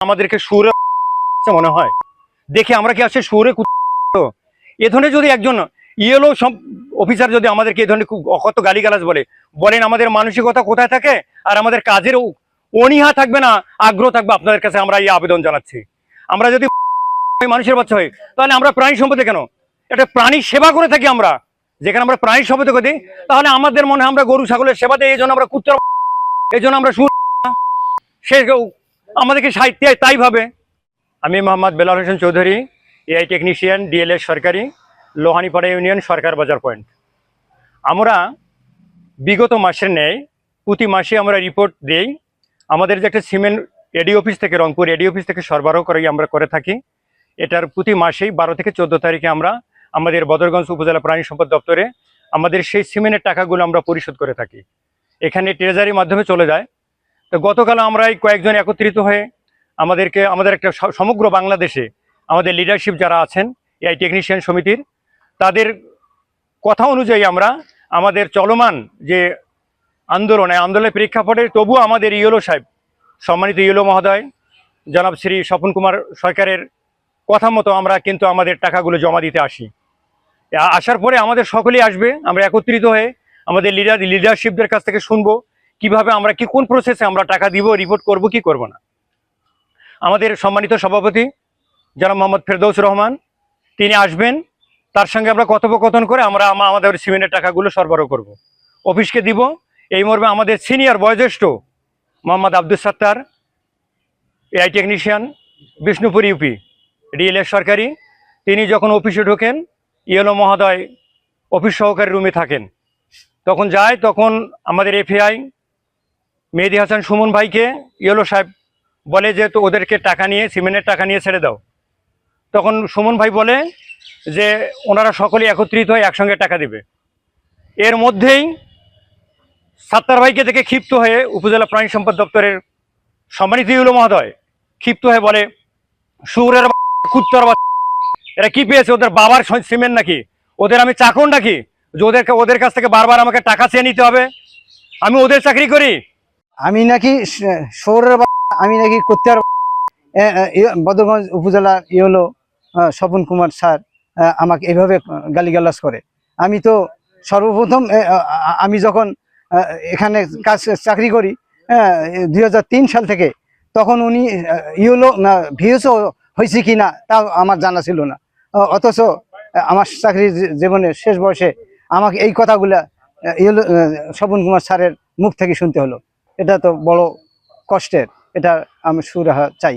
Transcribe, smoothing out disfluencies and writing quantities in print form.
আমাদেরকে সুরে মনে হয় দেখে আমরা কি আছে সুরে এ ধরনের যদি একজন ইয়েলো সব অফিসার যদি আমাদেরকে এ ধরনের কত গালিগালাজ বলেন আমাদের মানসিকতা কোথায় থাকে আর আমাদের কাজের অনীহা থাকবে না, আগ্রহ থাকবে। আপনাদের কাছে আমরা এই আবেদন জানাচ্ছি, আমরা যদি মানুষের বাচ্চা হই তাহলে আমরা প্রাণী সম্পদে কেন একটা প্রাণী সেবা করে থাকি, আমরা যেখানে আমরা প্রাণী সম্পদে করি তাহলে আমাদের মনে হয় আমরা গরু ছাগলের সেবা দিই, এই জন্য আমরা কুত্তার, এই জন্য আমরা সে আমাদেরকে সাহিত্য তাই ভাবে। আমি Mohammad Belal Hossain Chowdhury, AI technician, DLS সরকারি, লোহানীপাড়া ইউনিয়ন, সরকার বাজার পয়েন্ট। আমরা বিগত মাসের ন্যায় প্রতি মাসে আমরা রিপোর্ট দেই। আমাদের যে একটা সিমেন্ট এডি অফিস থেকে, রংপুর এডি অফিস থেকে সরবরাহ আমরা করে থাকি। এটার প্রতি মাসেই 12 থেকে 14 তারিখে আমরা আমাদের বদরগঞ্জ উপজেলা প্রাণী সম্পদ দপ্তরে আমাদের সেই সিমেন্টের টাকাগুলো আমরা পরিশোধ করে থাকি। এখানে ট্রেজারির মাধ্যমে চলে যায়। তো গতকাল আমরা এই কয়েকজন একত্রিত হয়ে আমাদের একটা সমগ্র বাংলাদেশে আমাদের লিডারশিপ যারা আছেন এআই টেকনিশিয়ান সমিতির, তাদের কথা অনুযায়ী আমরা আমাদের চলমান যে আন্দোলনের প্রেক্ষাপটে তবুও আমাদের ইয়েলো সাহেব, সম্মানিত ইয়েলো মহোদয় জনাব শ্রী স্বপন কুমার সরকারের কথা মতো আমরা কিন্তু আমাদের টাকাগুলো জমা দিতে আসি। আসার পরে আমাদের সকলেই আসবে, আমরা একত্রিত হয়ে আমাদের লিডারশিপদের কাছ থেকে শুনবো কিভাবে আমরা কোন প্রসেসে আমরা টাকা দিব, রিপোর্ট করব কি করব না। আমাদের সম্মানিত সভাপতি জনাব মোহাম্মদ ফেরদৌস রহমান তিনি আসবেন, তার সঙ্গে আমরা কথোপকথন করে আমরা আমাদের সিমেন্টের টাকাগুলো সরবরাহ করব, অফিসকে দিব। এই মর্মে আমাদের সিনিয়র বয়োজ্যেষ্ঠ মোহাম্মদ আব্দুল সত্তার, AI technician, Bishnupur UP, DLS সরকারি, তিনি যখন অফিসে ঢোকেন ইয়েলো মহোদয় অফিস সহকারী রুমে থাকেন, তখন তখন আমাদের এফএআই মেহেদি হাসান সুমন ভাইকে ইয়েলো সাহেব বলে যে তো ওদেরকে টাকা নিয়ে, সিমেন্টের টাকা নিয়ে ছেড়ে দাও। তখন সুমন ভাই বলে যে ওনারা সকলে একত্রিত হয়ে একসঙ্গে টাকা দেবে। এর মধ্যেই সাত্তার ভাইকে দেখে ক্ষিপ্ত হয়ে উপজেলা প্রাণী সম্পদ দপ্তরের সম্মানিত ইয়েলো মহোদয় ক্ষিপ্ত হয়ে বলে, সুরের কুত্তার, এরা কি পেয়েছে, ওদের বাবার সিমেন্ট নাকি, ওদের আমি চাকর নাকি যে ওদের কাছ থেকে বারবার আমাকে টাকা চেয়ে নিতে হবে, আমি ওদের চাকরি করি, আমি নাকি শহরের, আমি নাকি কুত্তার। বদরগঞ্জ উপজেলা ইয়েলো স্বপন কুমার স্যার আমাকে এভাবে গালিগালাজ করে। আমি তো সর্বপ্রথম আমি যখন চাকরি করি 2003 সাল থেকে, তখন উনি ইয়েলো ভিএসও হয়েছে কি না তা আমার জানা ছিল না। অথচ আমার চাকরি জীবনের শেষ বয়সে আমাকে এই কথাগুলা ইয়েলো স্বপন কুমার স্যারের মুখ থেকে শুনতে হলো। এটা তো বড় কষ্টের, এটা আমি সুরাহা চাই।